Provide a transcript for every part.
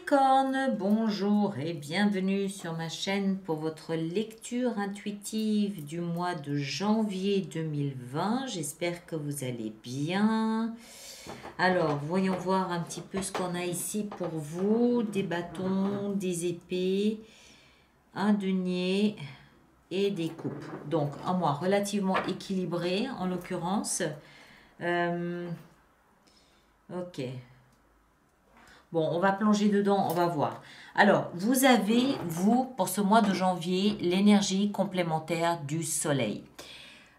Capricorne, bonjour et bienvenue sur ma chaîne pour votre lecture intuitive du mois de janvier 2020. J'espère que vous allez bien. Alors, voyons voir un petit peu ce qu'on a ici pour vous. Des bâtons, des épées, un denier et des coupes. Donc, un mois relativement équilibré en l'occurrence. Ok. Bon, on va plonger dedans, on va voir. Alors, vous avez, vous, pour ce mois de janvier, l'énergie complémentaire du soleil.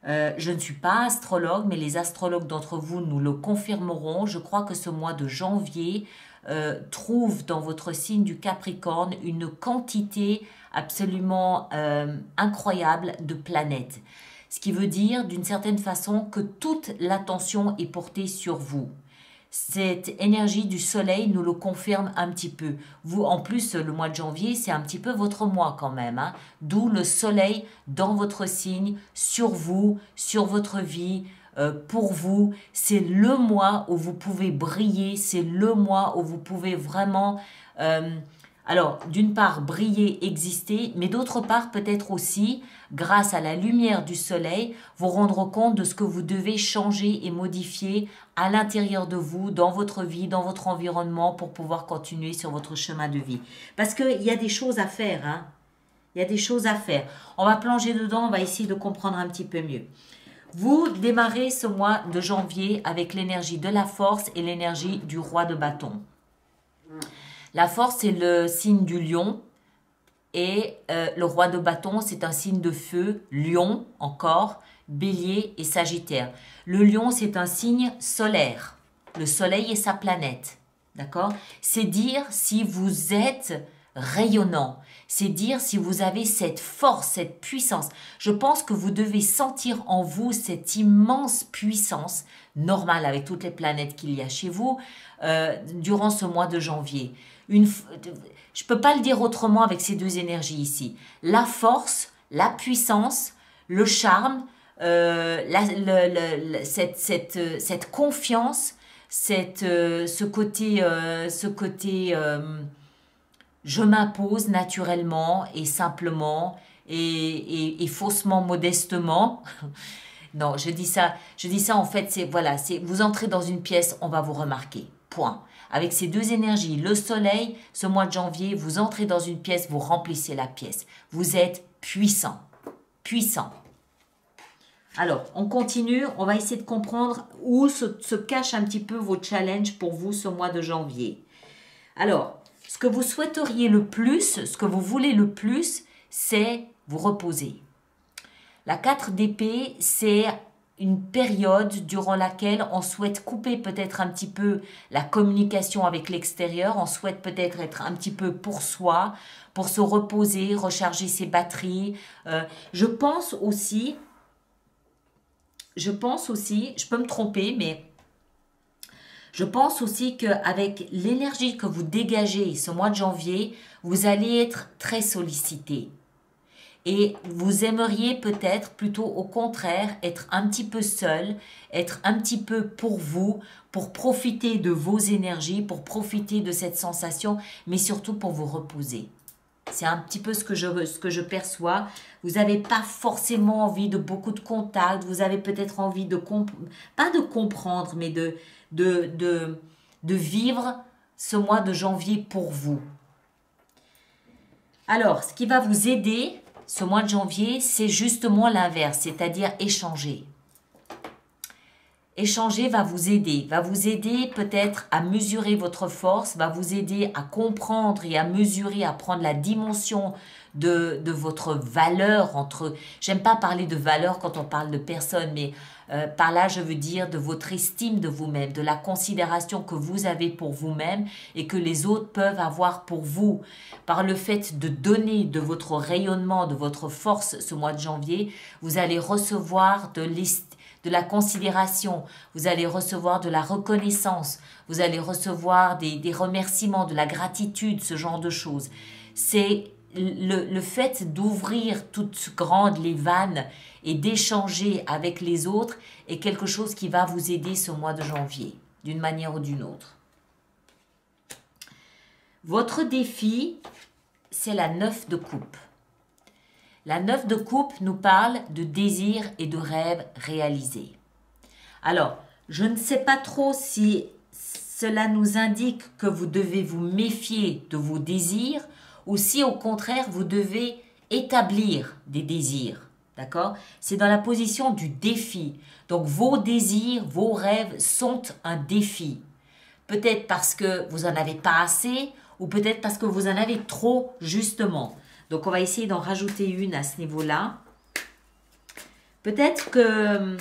Je ne suis pas astrologue, mais les astrologues d'entre vous nous le confirmeront. Je crois que ce mois de janvier trouve dans votre signe du Capricorne une quantité absolument incroyable de planètes. Ce qui veut dire, d'une certaine façon, que toute l'attention est portée sur vous. Cette énergie du soleil nous le confirme un petit peu. Vous, en plus, le mois de janvier, c'est un petit peu votre mois quand même. Hein? D'où le soleil dans votre signe, sur vous, sur votre vie, pour vous. C'est le mois où vous pouvez briller. C'est le mois où vous pouvez vraiment... alors, d'une part, briller, exister, mais d'autre part, peut-être aussi, grâce à la lumière du soleil, vous rendre compte de ce que vous devez changer et modifier à l'intérieur de vous, dans votre vie, dans votre environnement, pour pouvoir continuer sur votre chemin de vie. Parce qu'il y a des choses à faire, hein. Il y a des choses à faire. On va plonger dedans, on va essayer de comprendre un petit peu mieux. Vous démarrez ce mois de janvier avec l'énergie de la force et l'énergie du roi de bâton. La force, c'est le signe du lion. Et le roi de bâton, c'est un signe de feu. Lion, encore. Bélier et Sagittaire. Le lion, c'est un signe solaire. Le soleil est sa planète. D'accord? C'est dire si vous êtes rayonnant. C'est dire si vous avez cette force, cette puissance. Je pense que vous devez sentir en vous cette immense puissance, normale avec toutes les planètes qu'il y a chez vous, durant ce mois de janvier. Je ne peux pas le dire autrement avec ces deux énergies ici. La force, la puissance, le charme, cette confiance, ce côté je m'impose naturellement et simplement et faussement modestement. Non, je dis ça en fait, c'est voilà, c'est vous entrez dans une pièce, on va vous remarquer. Point. Avec ces deux énergies, le soleil, ce mois de janvier, vous entrez dans une pièce, vous remplissez la pièce. Vous êtes puissant. Puissant. Alors, on continue, on va essayer de comprendre où se cachent un petit peu vos challenges pour vous ce mois de janvier. Alors, ce que vous souhaiteriez le plus, ce que vous voulez le plus, c'est vous reposer. La 4 d'épée, c'est une période durant laquelle on souhaite couper peut-être un petit peu la communication avec l'extérieur, on souhaite peut-être être un petit peu pour soi, pour se reposer, recharger ses batteries. Je pense aussi, je peux me tromper, mais je pense aussi qu'avec l'énergie que vous dégagez ce mois de janvier, vous allez être très sollicité. Et vous aimeriez peut-être plutôt au contraire être un petit peu seul, être un petit peu pour vous, pour profiter de vos énergies, pour profiter de cette sensation, mais surtout pour vous reposer. C'est un petit peu ce que je perçois. Vous n'avez pas forcément envie de beaucoup de contacts, vous avez peut-être envie de, pas de comprendre, mais de vivre ce mois de janvier pour vous. Alors, ce qui va vous aider ce mois de janvier, c'est justement l'inverse, c'est-à-dire échanger. Échanger va vous aider peut-être à mesurer votre force, va vous aider à comprendre et à mesurer, à prendre la dimension de votre valeur entre... J'aime pas parler de valeur quand on parle de personne, mais par là, je veux dire de votre estime de vous-même, de la considération que vous avez pour vous-même et que les autres peuvent avoir pour vous. Par le fait de donner de votre rayonnement, de votre force ce mois de janvier, vous allez recevoir de la considération, vous allez recevoir de la reconnaissance, vous allez recevoir des remerciements, de la gratitude, ce genre de choses. C'est le fait d'ouvrir toutes grandes les vannes et d'échanger avec les autres est quelque chose qui va vous aider ce mois de janvier, d'une manière ou d'une autre. Votre défi, c'est la 9 de coupe. La 9 de coupe nous parle de désirs et de rêves réalisés. Alors, je ne sais pas trop si cela nous indique que vous devez vous méfier de vos désirs ou si au contraire vous devez établir des désirs. D'accord? C'est dans la position du défi. Donc vos désirs, vos rêves sont un défi. Peut-être parce que vous n'en avez pas assez ou peut-être parce que vous en avez trop justement. Donc on va essayer d'en rajouter une à ce niveau-là. Peut-être que...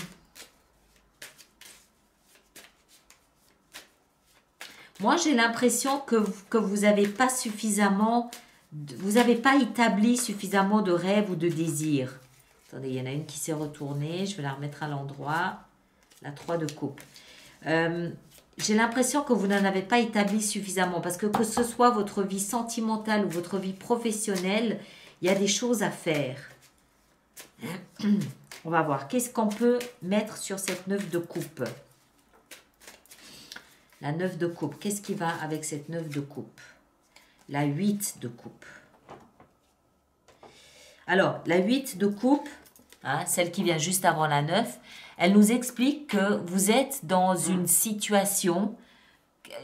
Moi, j'ai l'impression que vous n'avez pas suffisamment... Vous n'avez pas établi suffisamment de rêves ou de désirs. Attendez, il y en a une qui s'est retournée. Je vais la remettre à l'endroit. La 3 de coupe. J'ai l'impression que vous n'en avez pas établi suffisamment. Parce que ce soit votre vie sentimentale ou votre vie professionnelle, il y a des choses à faire. On va voir. Qu'est-ce qu'on peut mettre sur cette 9 de coupe? La 9 de coupe. Qu'est-ce qui va avec cette 9 de coupe? La 8 de coupe. Alors, la 8 de coupe, hein, celle qui vient juste avant la 9, elle nous explique que vous êtes dans une situation,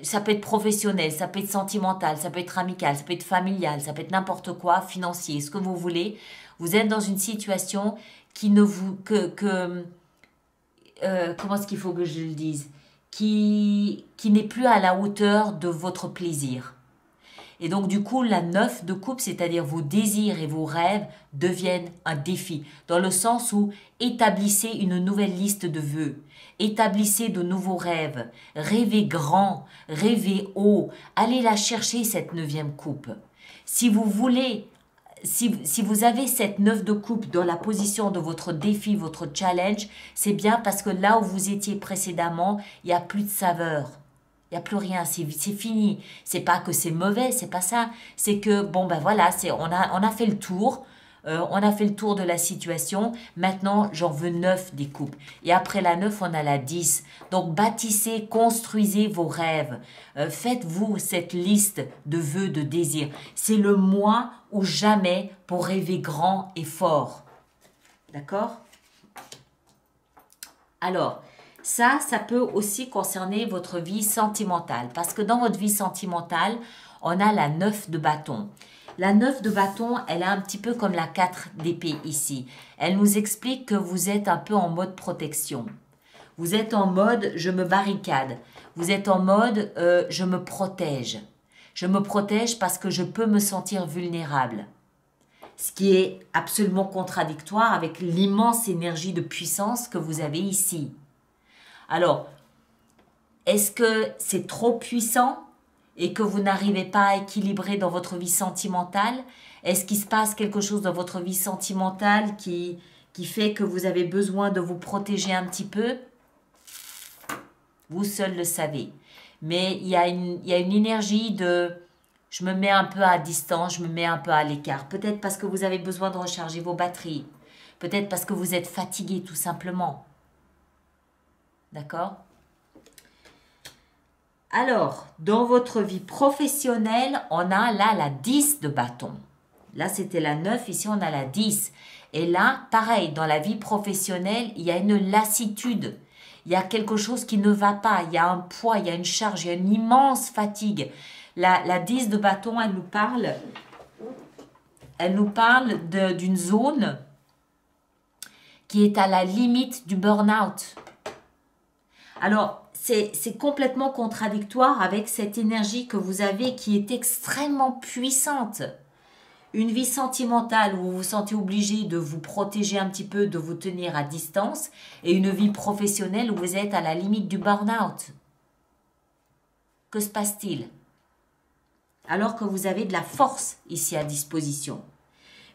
ça peut être professionnel, ça peut être sentimental, ça peut être amical, ça peut être familial, ça peut être n'importe quoi, financier, ce que vous voulez. Vous êtes dans une situation qui ne vous... comment est-ce qu'il faut que je le dise? Qui n'est plus à la hauteur de votre plaisir. Et donc, du coup, la 9 de coupe, c'est-à-dire vos désirs et vos rêves, deviennent un défi. Dans le sens où établissez une nouvelle liste de vœux. Établissez de nouveaux rêves. Rêvez grand, rêvez haut. Allez la chercher, cette 9e coupe. Si vous voulez, si vous avez cette 9 de coupe dans la position de votre défi, votre challenge, c'est bien parce que là où vous étiez précédemment, il n'y a plus de saveur. Il n'y a plus rien, c'est fini. C'est pas que c'est mauvais, c'est pas ça. C'est que, bon ben voilà, on a fait le tour. On a fait le tour de la situation. Maintenant, j'en veux 9 des coupes. Et après la 9, on a la 10. Donc, bâtissez, construisez vos rêves. Faites-vous cette liste de vœux, de désirs. C'est le mois ou jamais pour rêver grand et fort. D'accord? Alors... ça peut aussi concerner votre vie sentimentale. Parce que dans votre vie sentimentale, on a la 9 de bâton. La 9 de bâton, elle est un petit peu comme la 4 d'épée ici. Elle nous explique que vous êtes un peu en mode protection. Vous êtes en mode « je me barricade ». Vous êtes en mode « je me protège ». Je me protège parce que je peux me sentir vulnérable. Ce qui est absolument contradictoire avec l'immense énergie de puissance que vous avez ici. Alors, est-ce que c'est trop puissant et que vous n'arrivez pas à équilibrer dans votre vie sentimentale? Est-ce qu'il se passe quelque chose dans votre vie sentimentale qui fait que vous avez besoin de vous protéger un petit peu? Vous seul le savez. Mais il y a une énergie de « je me mets un peu à distance, je me mets un peu à l'écart ». Peut-être parce que vous avez besoin de recharger vos batteries. Peut-être parce que vous êtes fatigué tout simplement. D'accord? Alors, dans votre vie professionnelle, on a là la 10 de bâton. Là, c'était la 9, ici on a la 10. Et là, pareil, dans la vie professionnelle, il y a une lassitude. Il y a quelque chose qui ne va pas. Il y a un poids, il y a une charge, il y a une immense fatigue. La 10 de bâton, elle nous parle d'une zone qui est à la limite du burn-out. Alors, c'est complètement contradictoire avec cette énergie que vous avez qui est extrêmement puissante. Une vie sentimentale où vous vous sentez obligé de vous protéger un petit peu, de vous tenir à distance, et une vie professionnelle où vous êtes à la limite du burn-out. Que se passe-t-il? Alors que vous avez de la force ici à disposition.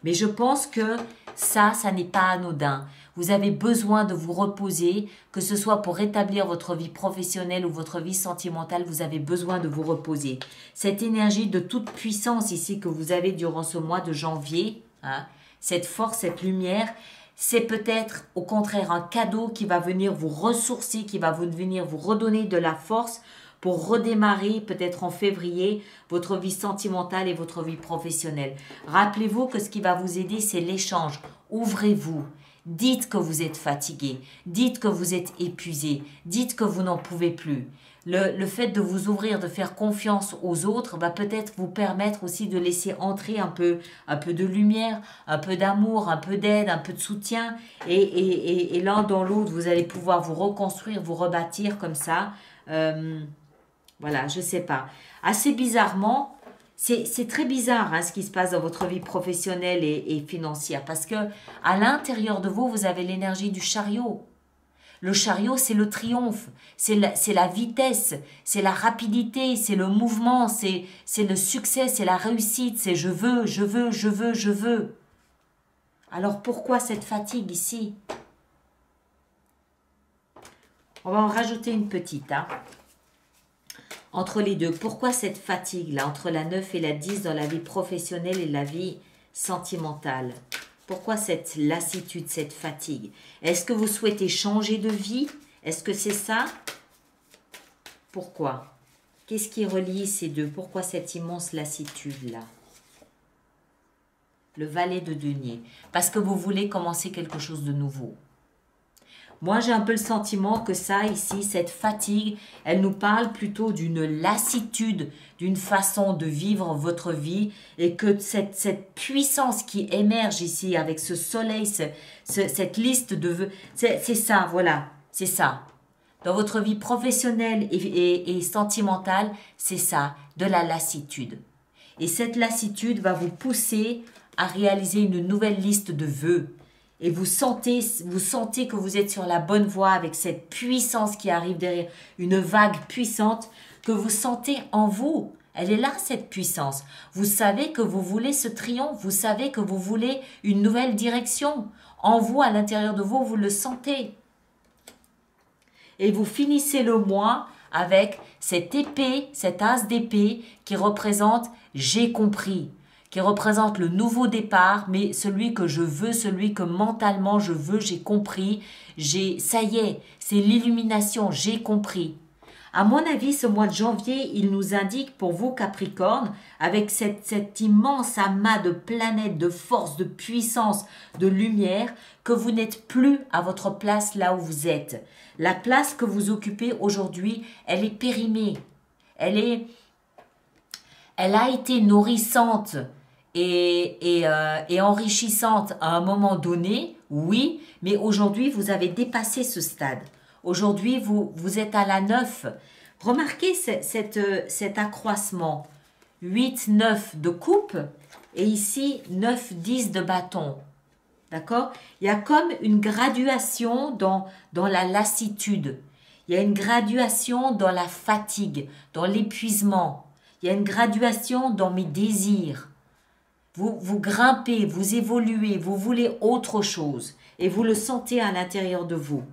Mais je pense que ça n'est pas anodin. Vous avez besoin de vous reposer, que ce soit pour rétablir votre vie professionnelle ou votre vie sentimentale, vous avez besoin de vous reposer. Cette énergie de toute puissance ici que vous avez durant ce mois de janvier, hein, cette force, cette lumière, c'est peut-être au contraire un cadeau qui va venir vous ressourcer, qui va venir vous redonner de la force pour redémarrer peut-être en février votre vie sentimentale et votre vie professionnelle. Rappelez-vous que ce qui va vous aider, c'est l'échange. Ouvrez-vous. Dites que vous êtes fatigué, dites que vous êtes épuisé, dites que vous n'en pouvez plus. Le fait de vous ouvrir, de faire confiance aux autres va peut-être vous permettre aussi de laisser entrer un peu de lumière, un peu d'amour, un peu d'aide, un peu de soutien. Et l'un dans l'autre, vous allez pouvoir vous reconstruire, vous rebâtir comme ça. Voilà, je sais pas. Assez bizarrement, c'est très bizarre ce qui se passe dans votre vie professionnelle et financière parce que à l'intérieur de vous, vous avez l'énergie du chariot. Le chariot, c'est le triomphe, c'est la vitesse, c'est la rapidité, c'est le mouvement, c'est le succès, c'est la réussite, c'est je veux, je veux, je veux, je veux. Alors pourquoi cette fatigue ici? On va en rajouter une petite. Entre les deux, pourquoi cette fatigue-là, entre la 9 et la 10 dans la vie professionnelle et la vie sentimentale? Pourquoi cette lassitude, cette fatigue? Est-ce que vous souhaitez changer de vie? Est-ce que c'est ça? Pourquoi? Qu'est-ce qui relie ces deux? Pourquoi cette immense lassitude-là? Le valet de denier. Parce que vous voulez commencer quelque chose de nouveau. Moi, j'ai un peu le sentiment que ça, ici, cette fatigue, elle nous parle plutôt d'une lassitude, d'une façon de vivre votre vie et que cette puissance qui émerge ici avec ce soleil, cette liste de vœux, c'est ça, voilà, c'est ça. Dans votre vie professionnelle et sentimentale, c'est ça, de la lassitude. Et cette lassitude va vous pousser à réaliser une nouvelle liste de vœux. Et vous sentez que vous êtes sur la bonne voie avec cette puissance qui arrive derrière, une vague puissante que vous sentez en vous. Elle est là, cette puissance. Vous savez que vous voulez ce triomphe, vous savez que vous voulez une nouvelle direction. En vous, à l'intérieur de vous, vous le sentez. Et vous finissez le mois avec cette épée, cet as d'épée qui représente « j'ai compris ». Qui représente le nouveau départ, mais celui que je veux, celui que mentalement je veux, j'ai compris, ça y est, c'est l'illumination, j'ai compris. À mon avis, ce mois de janvier, il nous indique pour vous Capricorne, avec cet immense amas de planètes, de force, de puissance, de lumière, que vous n'êtes plus à votre place là où vous êtes. La place que vous occupez aujourd'hui, elle est périmée, elle a été nourrissante et enrichissante à un moment donné, oui, mais aujourd'hui, vous avez dépassé ce stade. Aujourd'hui, vous êtes à la 9. Remarquez cet accroissement. 8, 9 de coupe et ici 9, 10 de bâton. D'accord? Il y a comme une graduation dans la lassitude. Il y a une graduation dans la fatigue, dans l'épuisement. Il y a une graduation dans mes désirs. Vous grimpez, vous évoluez, vous voulez autre chose et vous le sentez à l'intérieur de vous.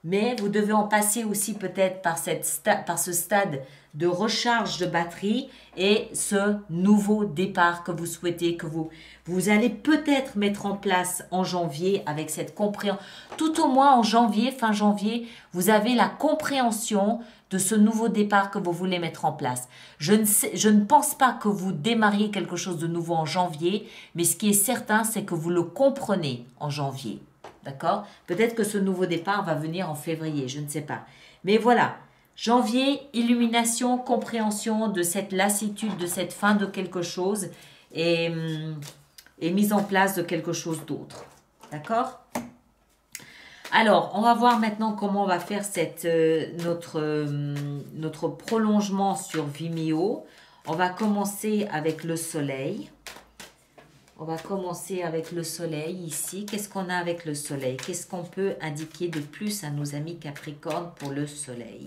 Mais vous devez en passer aussi peut-être par ce stade de recharge de batterie et ce nouveau départ que vous souhaitez, que vous allez peut-être mettre en place en janvier avec cette compréhension. Tout au moins en janvier, fin janvier, vous avez la compréhension de ce nouveau départ que vous voulez mettre en place. Je ne pense pas que vous démarriez quelque chose de nouveau en janvier, mais ce qui est certain, c'est que vous le comprenez en janvier. D'accord? Peut-être que ce nouveau départ va venir en février, je ne sais pas. Mais voilà, janvier, illumination, compréhension de cette lassitude, de cette fin de quelque chose et mise en place de quelque chose d'autre. D'accord? Alors, on va voir maintenant comment on va faire notre prolongement sur Vimeo. On va commencer avec le soleil. On va commencer avec le soleil ici. Qu'est-ce qu'on a avec le soleil? Qu'est-ce qu'on peut indiquer de plus à nos amis Capricorne pour le soleil?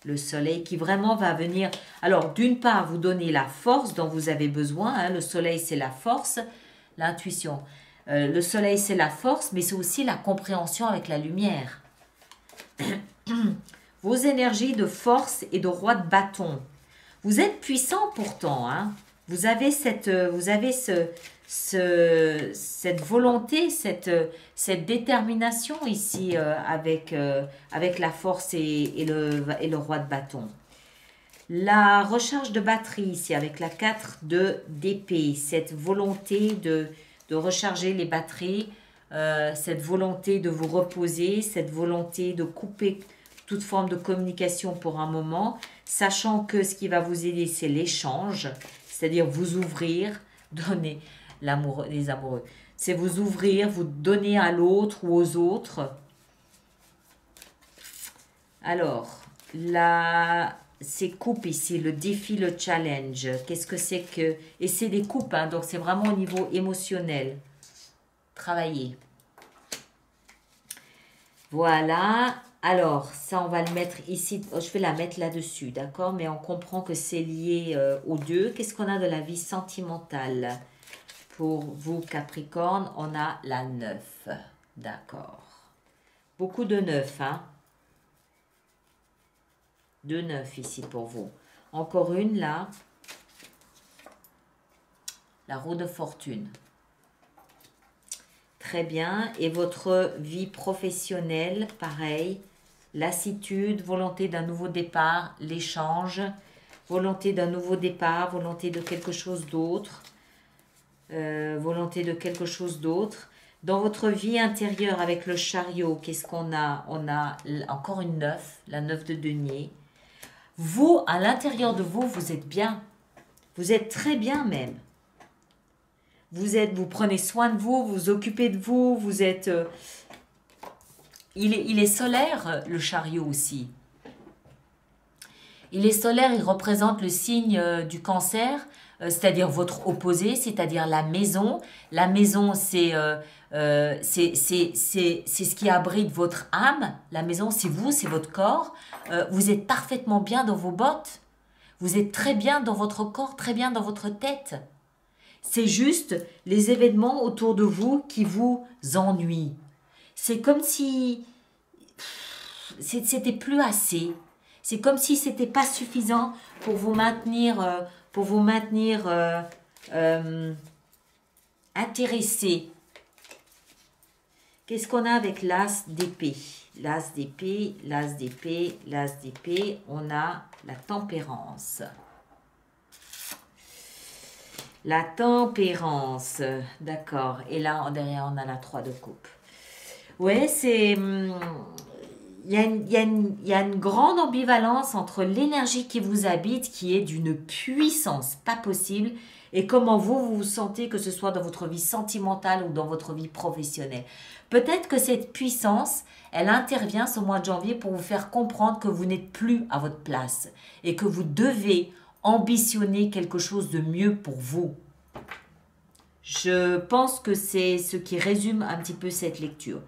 Le soleil qui vraiment va venir, alors d'une part vous donner la force dont vous avez besoin. Le soleil c'est la force, l'intuition. Le soleil c'est la force, mais c'est aussi la compréhension avec la lumière. Vos énergies de force et de roi de bâton. Vous êtes puissant pourtant, Vous avez cette volonté, cette détermination ici avec la force et le roi de bâton. La recharge de batterie ici avec la 4 d'épée, cette volonté de recharger les batteries, cette volonté de vous reposer, cette volonté de couper toute forme de communication pour un moment, sachant que ce qui va vous aider, c'est l'échange, c'est-à-dire vous ouvrir, donner l'amour, les amoureux. C'est vous ouvrir, vous donner à l'autre ou aux autres. Alors, ces coupes ici, le défi, le challenge, qu'est-ce que c'est que... Et c'est des coupes, hein, donc c'est vraiment au niveau émotionnel. Travailler. Voilà. Alors, ça, on va le mettre ici. Je vais la mettre là-dessus, d'accord? Mais on comprend que c'est lié aux deux. Qu'est-ce qu'on a de la vie sentimentale? Pour vous, Capricorne, on a la 9. D'accord. Beaucoup de 9, hein? De 9 ici pour vous. Encore une, là. La roue de fortune. Très bien. Et votre vie professionnelle, pareil. Lassitude, volonté d'un nouveau départ, l'échange, volonté d'un nouveau départ, volonté de quelque chose d'autre, volonté de quelque chose d'autre. Dans votre vie intérieure avec le chariot, qu'est-ce qu'on a? On a encore une 9, la 9 de denier. Vous, à l'intérieur de vous, vous êtes bien. Vous êtes très bien même. Vous prenez soin de vous, vous occupez de vous, vous êtes... Il est solaire, le chariot aussi. Il est solaire, il représente le signe du cancer, c'est-à-dire votre opposé, c'est-à-dire la maison. La maison, c'est ce qui abrite votre âme. La maison, c'est vous, c'est votre corps. Vous êtes parfaitement bien dans vos bottes. Vous êtes très bien dans votre corps, très bien dans votre tête. C'est juste les événements autour de vous qui vous ennuient. C'est comme si c'était plus assez. C'est comme si c'était pas suffisant pour vous maintenir, intéressé. Qu'est-ce qu'on a avec l'as d'épée? L'as d'épée, l'as d'épée, l'as d'épée. On a la tempérance. La tempérance, d'accord. Et là, derrière, on a la 3 de coupe. Ouais, c'est... Il y a une grande ambivalence entre l'énergie qui vous habite, qui est d'une puissance pas possible, et comment vous vous sentez, que ce soit dans votre vie sentimentale ou dans votre vie professionnelle. Peut-être que cette puissance, elle intervient ce mois de janvier pour vous faire comprendre que vous n'êtes plus à votre place et que vous devez ambitionner quelque chose de mieux pour vous. Je pense que c'est ce qui résume un petit peu cette lecture.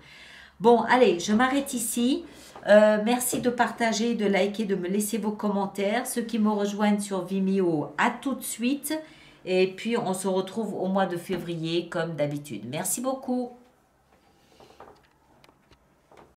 Bon, allez, je m'arrête ici. Merci de partager, de liker, de me laisser vos commentaires. Ceux qui me rejoignent sur Vimeo, à tout de suite. Et puis, on se retrouve au mois de février comme d'habitude. Merci beaucoup.